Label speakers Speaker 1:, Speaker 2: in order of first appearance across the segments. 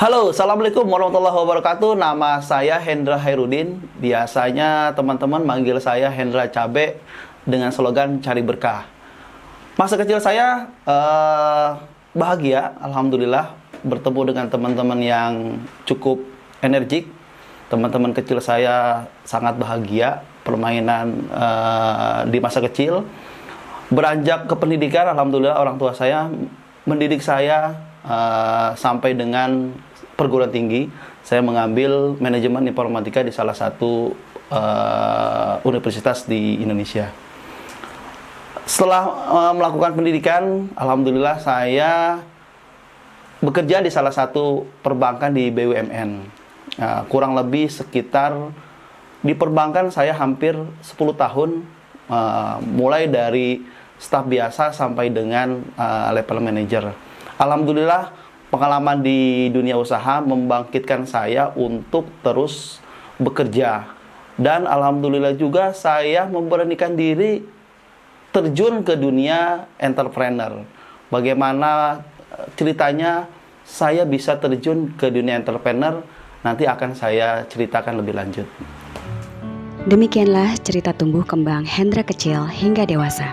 Speaker 1: Halo, Assalamualaikum warahmatullahi wabarakatuh. Nama saya Hendra Hairudin. Biasanya teman-teman manggil saya Hendra Cabe dengan slogan cari berkah. Masa kecil saya bahagia, alhamdulillah, bertemu dengan teman-teman yang cukup energik. Teman-teman kecil saya sangat bahagia permainan di masa kecil. Beranjak ke pendidikan, alhamdulillah orang tua saya mendidik saya sampai dengan perguruan tinggi. Saya mengambil manajemen informatika di salah satu universitas di Indonesia. Setelah melakukan pendidikan, alhamdulillah saya bekerja di salah satu perbankan di BUMN. Kurang lebih sekitar di perbankan saya hampir 10 tahun, mulai dari staf biasa sampai dengan level manager. Alhamdulillah pengalaman di dunia usaha membangkitkan saya untuk terus bekerja. Dan alhamdulillah juga saya memberanikan diri terjun ke dunia entrepreneur. Bagaimana ceritanya saya bisa terjun ke dunia entrepreneur, nanti akan saya ceritakan lebih lanjut.
Speaker 2: Demikianlah cerita tumbuh kembang Hendra kecil hingga dewasa.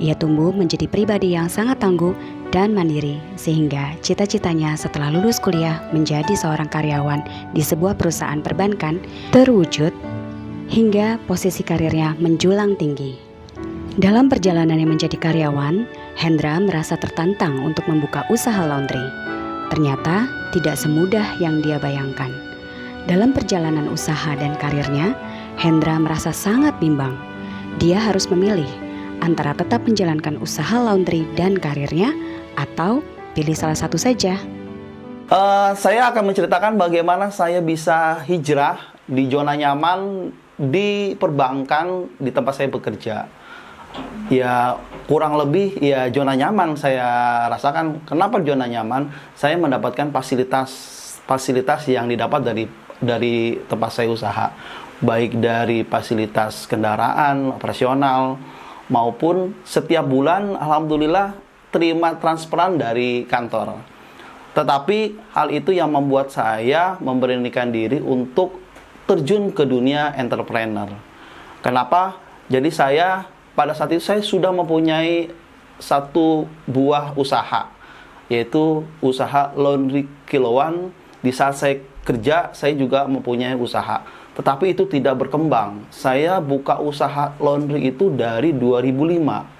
Speaker 2: Ia tumbuh menjadi pribadi yang sangat tangguh dan mandiri, sehingga cita-citanya setelah lulus kuliah menjadi seorang karyawan di sebuah perusahaan perbankan terwujud hingga posisi karirnya menjulang tinggi. Dalam perjalanannya menjadi karyawan, Hendra merasa tertantang untuk membuka usaha laundry. Ternyata tidak semudah yang dia bayangkan. Dalam perjalanan usaha dan karirnya, Hendra merasa sangat bimbang. Dia harus memilih antara tetap menjalankan usaha laundry dan karirnya, atau pilih salah satu saja.
Speaker 1: Saya akan menceritakan bagaimana saya bisa hijrah di zona nyaman di perbankan di tempat saya bekerja. Ya kurang lebih ya zona nyaman saya rasakan. Kenapa zona nyaman? Saya mendapatkan fasilitas yang didapat dari tempat saya usaha, baik dari fasilitas kendaraan operasional maupun setiap bulan alhamdulillah terima transferan dari kantor. Tetapi hal itu yang membuat saya memberanikan diri untuk terjun ke dunia entrepreneur. Kenapa? Jadi saya pada saat itu saya sudah mempunyai satu buah usaha, yaitu usaha laundry kiloan. Di saat saya kerja, saya juga mempunyai usaha. Tetapi itu tidak berkembang. Saya buka usaha laundry itu dari 2005.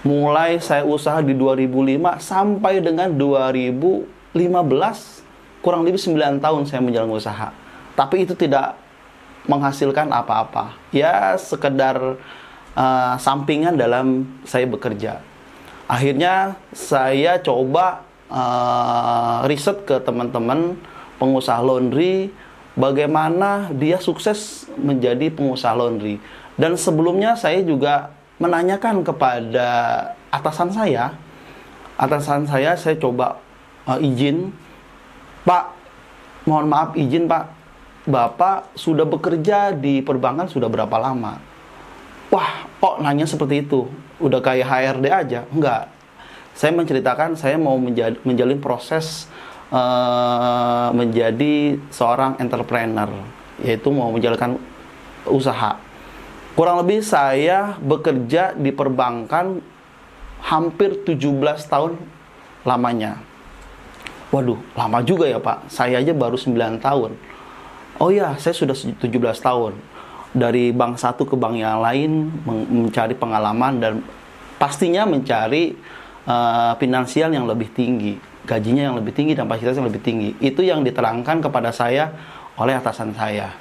Speaker 1: Mulai saya usaha di 2005 sampai dengan 2015, kurang lebih 9 tahun saya menjalankan usaha. Tapi itu tidak menghasilkan apa-apa. Ya sekedar sampingan dalam saya bekerja. Akhirnya saya coba riset ke teman-teman pengusaha laundry, bagaimana dia sukses menjadi pengusaha laundry. Dan sebelumnya saya juga menanyakan kepada atasan saya. Saya coba izin, Pak, mohon maaf izin Pak, Bapak sudah bekerja di perbankan sudah berapa lama? Wah, kok nanya seperti itu? Udah kayak HRD aja? Enggak. Saya menceritakan saya mau menjalin proses menjadi seorang entrepreneur, yaitu mau menjalankan usaha. Kurang lebih saya bekerja di perbankan hampir 17 tahun lamanya. Waduh, lama juga ya Pak. Saya aja baru 9 tahun. Oh ya, saya sudah 17 tahun. Dari bank satu ke bank yang lain, mencari pengalaman dan pastinya mencari finansial yang lebih tinggi, gajinya yang lebih tinggi dan fasilitas yang lebih tinggi. Itu yang diterangkan kepada saya oleh atasan saya.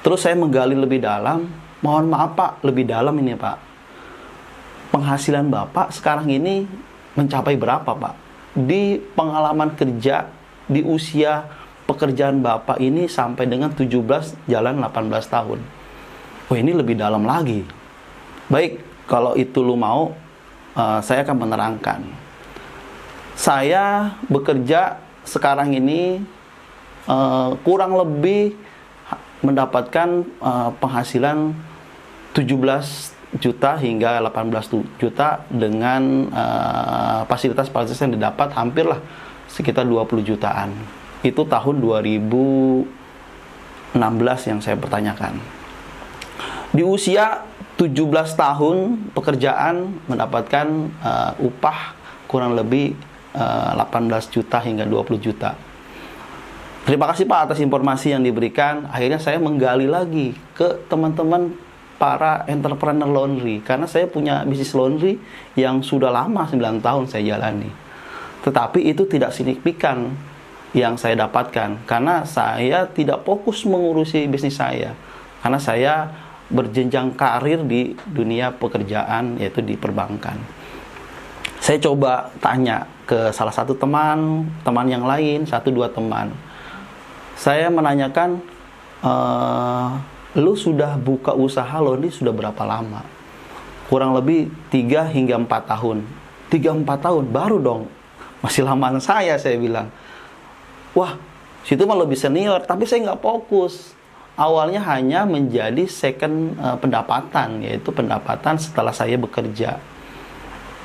Speaker 1: Terus saya menggali lebih dalam. Mohon maaf Pak, lebih dalam ini Pak. Penghasilan Bapak sekarang ini mencapai berapa Pak? Di pengalaman kerja, di usia pekerjaan Bapak ini sampai dengan 17 jalan 18 tahun. Oh ini lebih dalam lagi. Baik, kalau itu lu mau, saya akan menerangkan. Saya bekerja sekarang ini kurang lebih mendapatkan penghasilan 17 juta hingga 18 juta dengan fasilitas-fasilitas yang didapat hampirlah sekitar 20 jutaan. Itu tahun 2016 yang saya pertanyakan. Di usia 17 tahun pekerjaan mendapatkan upah kurang lebih 18 juta hingga 20 juta. Terima kasih Pak atas informasi yang diberikan. Akhirnya saya menggali lagi ke teman-teman para entrepreneur laundry. Karena saya punya bisnis laundry yang sudah lama, 9 tahun saya jalani. Tetapi itu tidak signifikan yang saya dapatkan. Karena saya tidak fokus mengurusi bisnis saya. Karena saya berjenjang karir di dunia pekerjaan, yaitu di perbankan. Saya coba tanya ke salah satu teman yang lain, 1-2 teman. Saya menanyakan, lu sudah buka usaha laundry sudah berapa lama? Kurang lebih 3 hingga 4 tahun. 3-4 tahun, baru dong. Masih lamaan saya bilang. Wah, situ mah lebih senior, tapi saya nggak fokus. Awalnya hanya menjadi second pendapatan, yaitu pendapatan setelah saya bekerja.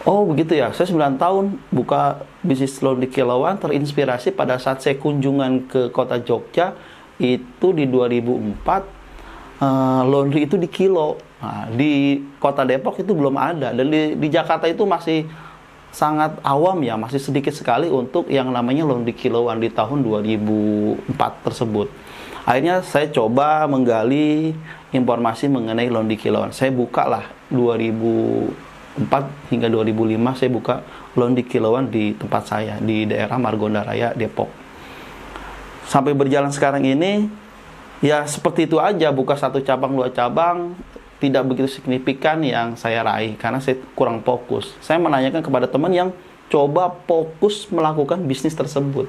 Speaker 1: Oh begitu ya, saya 9 tahun buka bisnis laundry kilauan, terinspirasi pada saat saya kunjungan ke kota Jogja, itu di 2004, laundry itu di kilo. Nah, di kota Depok itu belum ada, dan di Jakarta itu masih sangat awam ya, masih sedikit sekali untuk yang namanya laundry kilauan di tahun 2004 tersebut. Akhirnya saya coba menggali informasi mengenai laundry kilauan. Saya buka lah 2004 hingga 2005 saya buka laundry kilauan di tempat saya di daerah Margonda Raya, Depok. Sampai berjalan sekarang ini ya seperti itu aja, buka 1 cabang 2 cabang, tidak begitu signifikan yang saya raih karena saya kurang fokus. Saya menanyakan kepada teman yang coba fokus melakukan bisnis tersebut.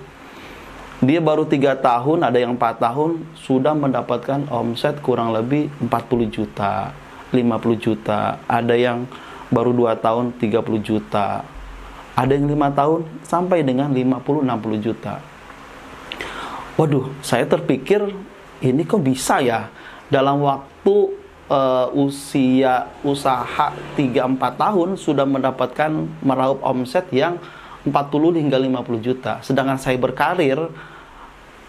Speaker 1: Dia baru 3 tahun, ada yang 4 tahun, sudah mendapatkan omset kurang lebih 40 juta, 50 juta. Ada yang baru 2 tahun, 30 juta. Ada yang 5 tahun, sampai dengan 50-60 juta. Waduh, saya terpikir, ini kok bisa ya? Dalam waktu usia usaha 3-4 tahun, sudah mendapatkan meraup omset yang 40 hingga 50 juta. Sedangkan saya berkarir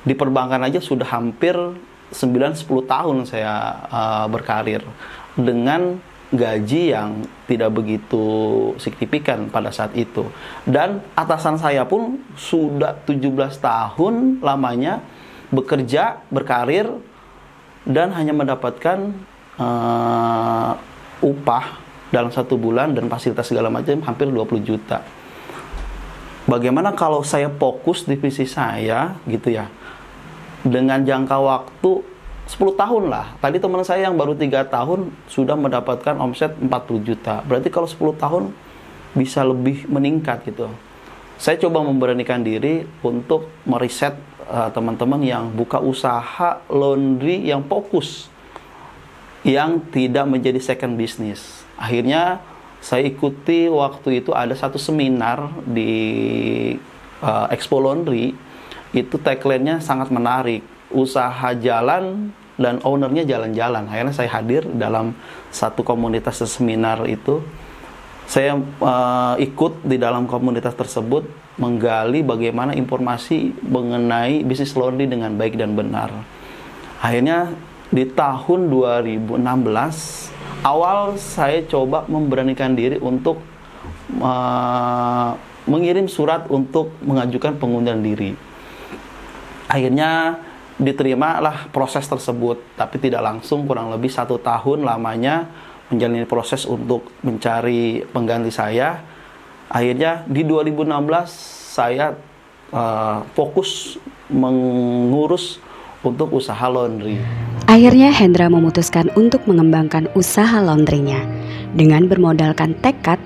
Speaker 1: di perbankan aja sudah hampir 9-10 tahun saya berkarir dengan gaji yang tidak begitu signifikan pada saat itu. Dan atasan saya pun sudah 17 tahun lamanya bekerja, berkarir, dan hanya mendapatkan upah dalam 1 bulan dan fasilitas segala macam hampir 20 juta. Bagaimana kalau saya fokus di bisnis saya gitu ya, dengan jangka waktu 10 tahun lah. Tadi teman saya yang baru 3 tahun sudah mendapatkan omset 40 juta. Berarti kalau 10 tahun bisa lebih meningkat gitu. Saya coba memberanikan diri untuk meriset teman-teman yang buka usaha laundry yang fokus, yang tidak menjadi second business. Akhirnya saya ikuti waktu itu ada 1 seminar di Expo Laundry. Itu tagline-nya sangat menarik. Usaha jalan dan ownernya jalan-jalan. Akhirnya saya hadir dalam 1 komunitas seminar itu. Saya ikut di dalam komunitas tersebut, menggali bagaimana informasi mengenai bisnis laundry dengan baik dan benar. Akhirnya di tahun 2016 awal saya coba memberanikan diri untuk mengirim surat untuk mengajukan pengunduran diri. Akhirnya diterimalah proses tersebut, tapi tidak langsung, kurang lebih 1 tahun lamanya menjalani proses untuk mencari pengganti saya. Akhirnya di 2016 saya fokus mengurus untuk usaha laundry.
Speaker 2: Akhirnya Hendra memutuskan untuk mengembangkan usaha laundrynya dengan bermodalkan tekad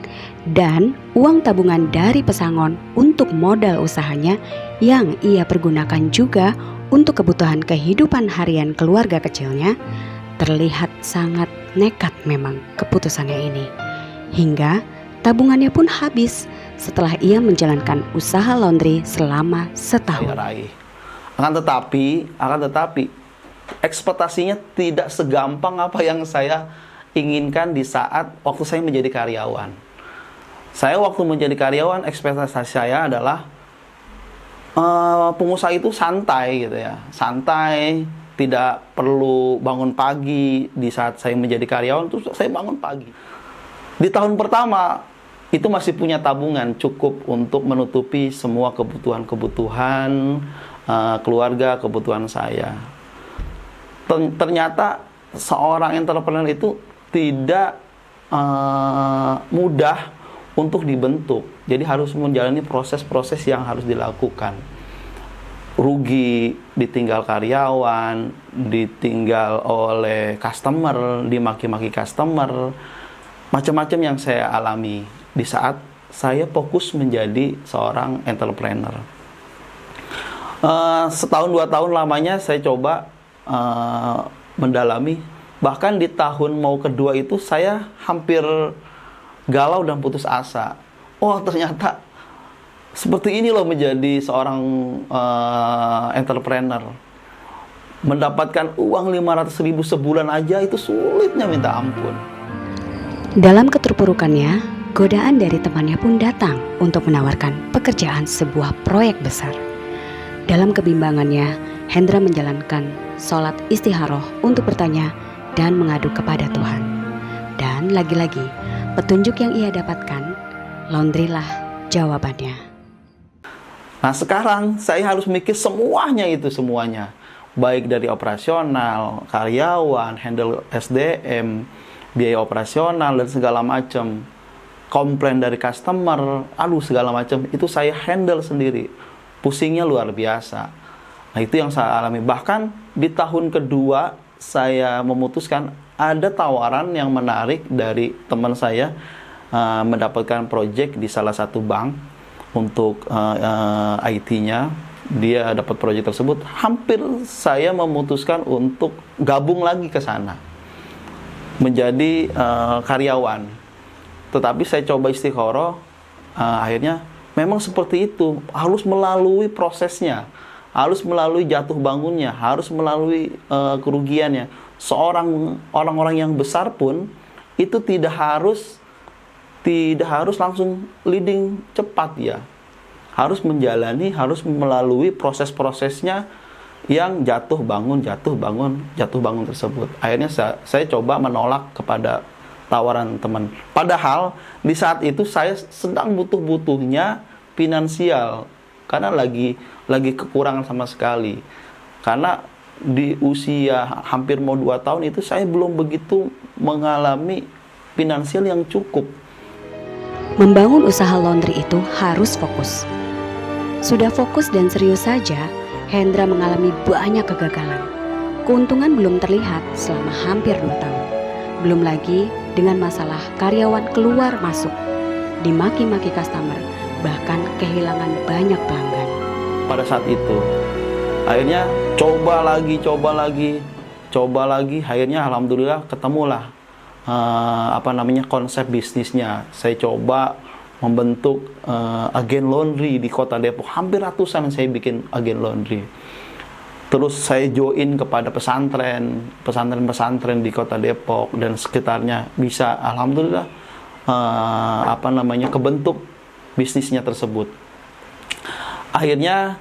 Speaker 2: dan uang tabungan dari pesangon untuk modal usahanya yang ia pergunakan juga untuk kebutuhan kehidupan harian keluarga kecilnya. Terlihat sangat nekat memang keputusannya ini, hingga tabungannya pun habis setelah ia menjalankan usaha laundry selama setahun.
Speaker 1: Akan tetapi ekspektasinya tidak segampang apa yang saya inginkan di saat waktu saya menjadi karyawan. Saya waktu menjadi karyawan, ekspektasi saya adalah pengusaha itu santai gitu ya, santai, tidak perlu bangun pagi. Di saat saya menjadi karyawan tuh saya bangun pagi. Di tahun pertama itu masih punya tabungan cukup untuk menutupi semua kebutuhan keluarga, kebutuhan saya. Ternyata seorang entrepreneur itu tidak mudah untuk dibentuk. Jadi harus menjalani proses-proses yang harus dilakukan. Rugi, ditinggal karyawan, ditinggal oleh customer, dimaki-maki customer, macam-macam yang saya alami di saat saya fokus menjadi seorang entrepreneur. Setahun 2 tahun lamanya saya coba mendalami, bahkan di tahun mau kedua itu saya hampir galau dan putus asa. Oh, ternyata seperti ini loh menjadi seorang entrepreneur. Mendapatkan uang 500.000 sebulan aja itu sulitnya minta ampun.
Speaker 2: Dalam keterpurukannya, godaan dari temannya pun datang untuk menawarkan pekerjaan sebuah proyek besar. Dalam kebimbangannya, Hendra menjalankan sholat istikharah untuk bertanya dan mengadu kepada Tuhan. Dan lagi-lagi, petunjuk yang ia dapatkan, laundry lah jawabannya.
Speaker 1: Nah sekarang saya harus mikir semuanya itu semuanya. Baik dari operasional, karyawan, handle SDM, biaya operasional dan segala macam. Komplain dari customer, segala macam. Itu saya handle sendiri. Pusingnya luar biasa. Nah itu yang saya alami. Bahkan di tahun kedua saya memutuskan ada tawaran yang menarik dari teman saya mendapatkan proyek di salah satu bank. Untuk IT-nya, dia dapat proyek tersebut. Hampir saya memutuskan untuk gabung lagi ke sana, menjadi karyawan. Tetapi saya coba istikharah, akhirnya memang seperti itu. Harus melalui prosesnya, harus melalui jatuh bangunnya, harus melalui kerugiannya. Orang-orang yang besar pun itu tidak harus langsung leading cepat ya. Harus menjalani, harus melalui proses-prosesnya yang jatuh bangun tersebut. Akhirnya saya coba menolak kepada tawaran teman. Padahal di saat itu saya sedang butuh-butuhnya finansial. Karena lagi kekurangan sama sekali. Karena di usia hampir mau 2 tahun itu saya belum begitu mengalami finansial yang cukup.
Speaker 2: Membangun usaha laundry itu harus fokus. Sudah fokus dan serius saja, Hendra mengalami banyak kegagalan. Keuntungan belum terlihat selama hampir 2 tahun. Belum lagi dengan masalah karyawan keluar masuk, dimaki-maki customer, bahkan kehilangan banyak pelanggan.
Speaker 1: Pada saat itu, akhirnya coba lagi, akhirnya alhamdulillah ketemulah konsep bisnisnya. Saya coba membentuk agen laundry di Kota Depok. Hampir ratusan saya bikin agen laundry. Terus saya join kepada pesantren di Kota Depok dan sekitarnya. Bisa alhamdulillah kebentuk bisnisnya tersebut. Akhirnya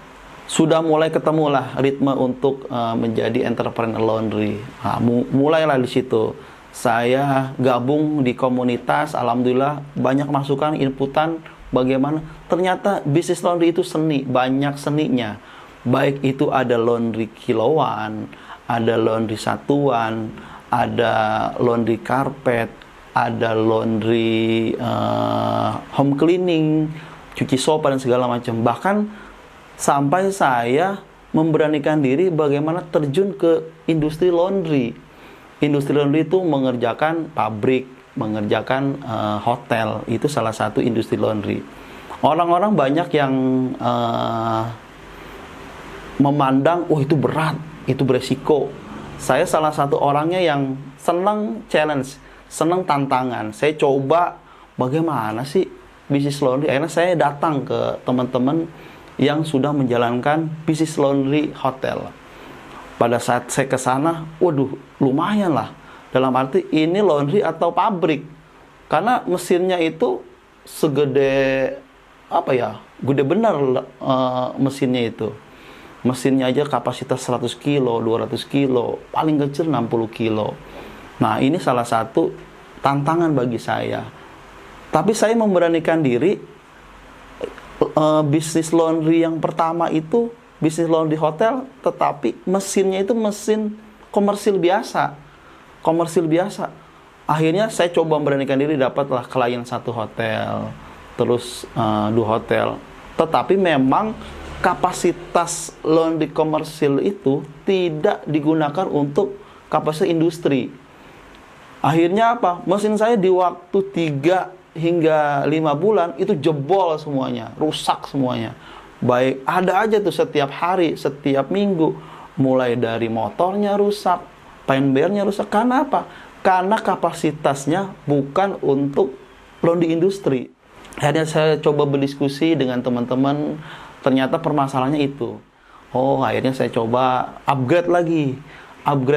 Speaker 1: sudah mulai ketemulah ritme untuk menjadi entrepreneur laundry. Nah, mulailah di situ. Saya gabung di komunitas, alhamdulillah banyak masukan, inputan bagaimana. Ternyata bisnis laundry itu seni, banyak seninya. Baik itu ada laundry kiloan, ada laundry satuan, ada laundry karpet, ada laundry home cleaning, cuci sofa dan segala macam. Bahkan sampai saya memberanikan diri bagaimana terjun ke industri laundry. Industri laundry itu mengerjakan pabrik, mengerjakan hotel. Itu salah satu industri laundry. Orang-orang banyak yang memandang, itu berat, itu beresiko. Saya salah satu orangnya yang senang challenge, senang tantangan. Saya coba bagaimana sih bisnis laundry. Akhirnya saya datang ke teman-teman yang sudah menjalankan bisnis laundry hotel. Pada saat saya ke sana, lumayan lah. Dalam arti ini laundry atau pabrik. Karena mesinnya itu segede apa ya, gede benar mesinnya itu. Mesinnya aja kapasitas 100 kilo, 200 kilo, paling kecil 60 kilo. Nah, ini salah satu tantangan bagi saya. Tapi saya memberanikan diri, bisnis laundry yang pertama itu bisnis laundry hotel, tetapi mesinnya itu mesin komersil biasa. Akhirnya saya coba memberanikan diri, dapatlah klien satu hotel, terus 2 hotel. Tetapi memang kapasitas laundry komersil itu tidak digunakan untuk kapasitas industri. Akhirnya apa? Mesin saya di waktu 3 hingga 5 bulan itu jebol semuanya, rusak semuanya. Baik, ada aja tuh setiap hari, setiap minggu, mulai dari motornya rusak, paintbarnya rusak. Karena apa? Karena kapasitasnya bukan untuk laundry industri. Akhirnya saya coba berdiskusi dengan teman-teman, ternyata permasalahannya itu. Oh, akhirnya saya coba upgrade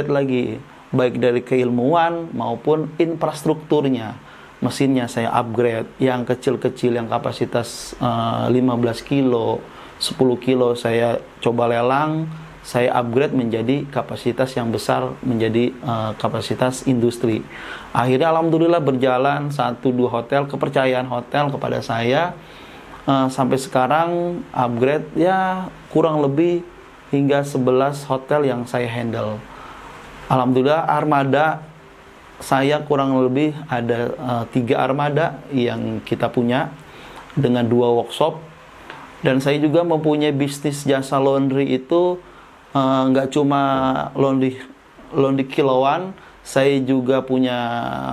Speaker 1: lagi, baik dari keilmuan maupun infrastrukturnya. Mesinnya saya upgrade, yang kecil-kecil, yang kapasitas 15 kilo, 10 kilo saya coba lelang, saya upgrade menjadi kapasitas yang besar, menjadi kapasitas industri. Akhirnya alhamdulillah berjalan 1-2 hotel, kepercayaan hotel kepada saya, sampai sekarang upgrade ya kurang lebih hingga 11 hotel yang saya handle. Alhamdulillah armada saya kurang lebih ada 3 armada yang kita punya dengan 2 workshop. Dan saya juga mempunyai bisnis jasa laundry itu nggak cuma laundry kiloan, saya juga punya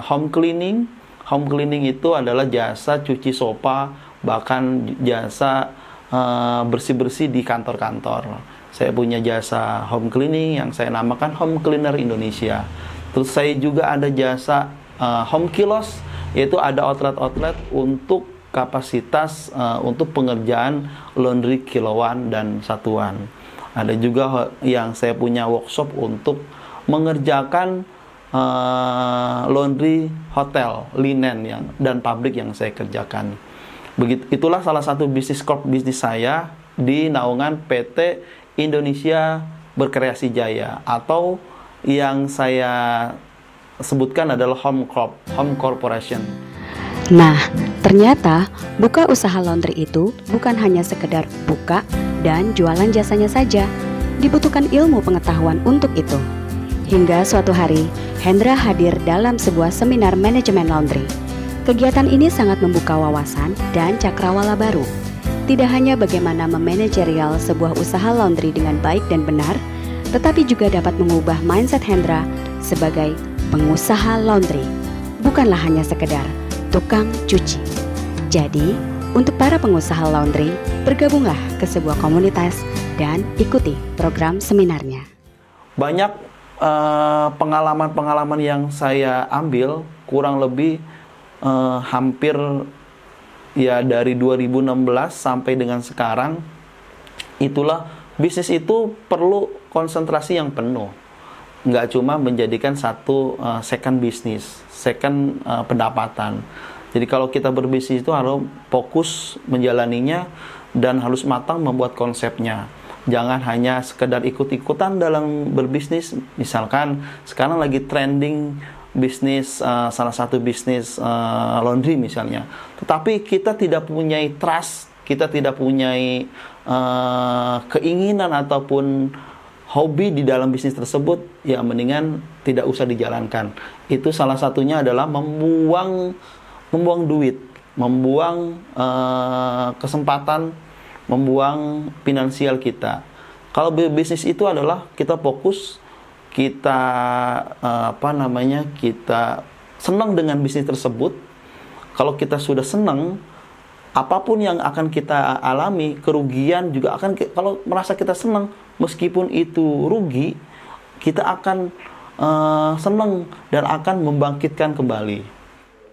Speaker 1: home cleaning. Home cleaning itu adalah jasa cuci sofa, bahkan jasa bersih-bersih di kantor-kantor. Saya punya jasa home cleaning yang saya namakan Home Cleaner Indonesia. Terus saya juga ada jasa home kilos, yaitu ada outlet-outlet untuk kapasitas untuk pengerjaan laundry kiloan dan satuan. Ada juga yang saya punya workshop untuk mengerjakan laundry hotel, linen dan pabrik yang saya kerjakan. Itulah salah satu bisnis saya di naungan PT Indonesia Berkreasi Jaya, atau yang saya sebutkan adalah Home Corporation.
Speaker 2: Nah, ternyata buka usaha laundry itu bukan hanya sekedar buka dan jualan jasanya saja. Dibutuhkan ilmu pengetahuan untuk itu. Hingga suatu hari, Hendra hadir dalam sebuah seminar manajemen laundry. Kegiatan ini sangat membuka wawasan dan cakrawala baru. Tidak hanya bagaimana memanajerial sebuah usaha laundry dengan baik dan benar, tetapi juga dapat mengubah mindset Hendra sebagai pengusaha laundry. Bukanlah hanya sekedar tukang cuci. Jadi, untuk para pengusaha laundry, bergabunglah ke sebuah komunitas dan ikuti program seminarnya.
Speaker 1: Banyak pengalaman-pengalaman yang saya ambil, kurang lebih hampir ya dari 2016 sampai dengan sekarang. Itulah, bisnis itu perlu konsentrasi yang penuh. Nggak cuma menjadikan satu second bisnis, second pendapatan. Jadi kalau kita berbisnis itu harus fokus menjalaninya dan harus matang membuat konsepnya. Jangan hanya sekedar ikut-ikutan dalam berbisnis. Misalkan sekarang lagi trending bisnis, salah satu bisnis laundry misalnya. Tetapi kita tidak punya trust, kita tidak punya keinginan ataupun hobi di dalam bisnis tersebut, ya mendingan tidak usah dijalankan. Itu salah satunya adalah membuang duit, membuang kesempatan, membuang finansial kita. Kalau bisnis itu adalah kita fokus, kita kita senang dengan bisnis tersebut. Kalau kita sudah senang, apapun yang akan kita alami, kerugian juga akan, kalau merasa kita senang, meskipun itu rugi, kita akan senang dan akan membangkitkan kembali.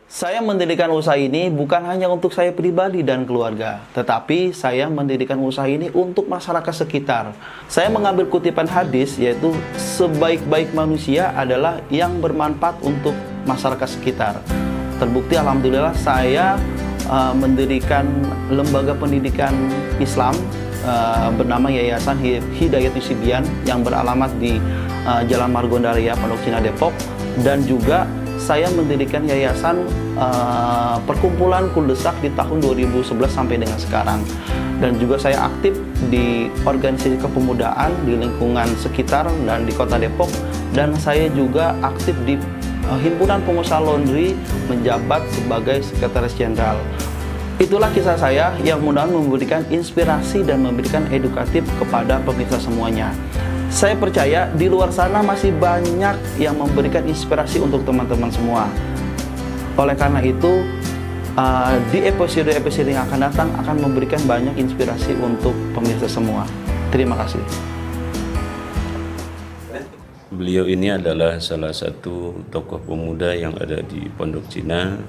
Speaker 1: Saya mendirikan usaha ini bukan hanya untuk saya pribadi dan keluarga, tetapi saya mendirikan usaha ini untuk masyarakat sekitar. Saya mengambil kutipan hadis, yaitu sebaik-baik manusia adalah yang bermanfaat untuk masyarakat sekitar. Terbukti alhamdulillah saya mendirikan lembaga pendidikan Islam bernama Yayasan Hidayat Yusibian yang beralamat di Jalan Margonda Pondok Cina, Depok. Dan juga saya mendirikan yayasan perkumpulan Kuldesak di tahun 2011 sampai dengan sekarang. Dan juga saya aktif di organisasi kepemudaan di lingkungan sekitar dan di kota Depok. Dan saya juga aktif di Himpunan Pengusaha Laundry, menjabat sebagai Sekretaris Jenderal. Itulah kisah saya yang mudah-mudahan memberikan inspirasi dan memberikan edukatif kepada pemirsa semuanya. Saya percaya di luar sana masih banyak yang memberikan inspirasi untuk teman-teman semua. Oleh karena itu, di episode-episode yang akan datang akan memberikan banyak inspirasi untuk pemirsa semua. Terima kasih.
Speaker 3: Beliau ini adalah salah satu tokoh pemuda yang ada di Pondok Cina,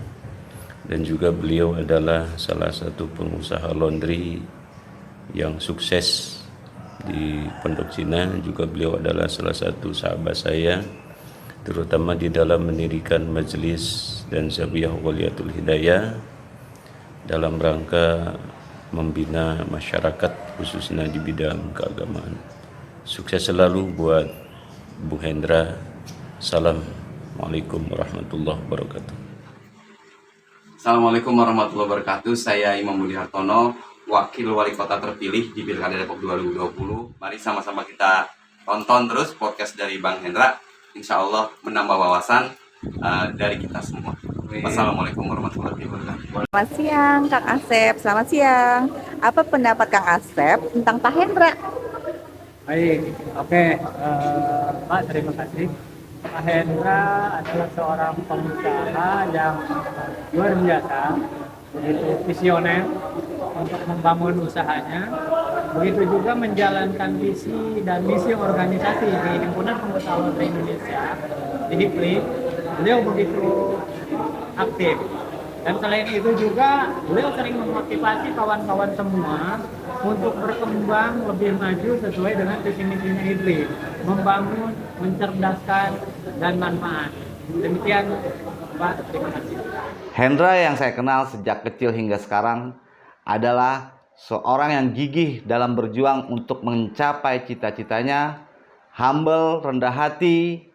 Speaker 3: dan juga beliau adalah salah satu pengusaha laundry yang sukses di Pondok Cina. Juga beliau adalah salah satu sahabat saya, terutama di dalam mendirikan majelis dan Zawiyah Waliyatul Hidayah dalam rangka membina masyarakat khususnya di bidang keagamaan. Sukses selalu buat Bu Hendra. Assalamualaikum warahmatullahi wabarakatuh.
Speaker 4: Assalamualaikum warahmatullahi wabarakatuh. Saya Imam Budi Hartono, Wakil Wali Kota terpilih di Pilkada Depok 2020. Mari sama-sama kita tonton terus podcast dari Bang Hendra. Insya Allah menambah wawasan dari kita semua. Wassalamualaikum warahmatullahi wabarakatuh.
Speaker 5: Selamat siang Kang Asep, selamat siang. Apa pendapat Kang Asep tentang Pak Hendra?
Speaker 6: Baik, oke, Pak, terima kasih. Pak Hendra adalah seorang pengusaha yang luar biasa, begitu visioner untuk membangun usahanya, begitu juga menjalankan visi dan misi organisasi di Himpunan Pengusaha Laundry Indonesia, di HIPLI. Beliau begitu aktif. Dan selain itu juga beliau sering memotivasi kawan-kawan semua untuk berkembang lebih maju sesuai dengan visi misinya HIPLI, membangun, mencerdaskan, dan manfaat. Demikian Pak, terima kasih.
Speaker 7: Hendra yang saya kenal sejak kecil hingga sekarang adalah seorang yang gigih dalam berjuang untuk mencapai cita-citanya, humble, rendah hati,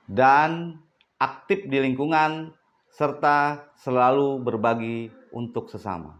Speaker 7: dan aktif di lingkungan, serta selalu berbagi untuk sesama.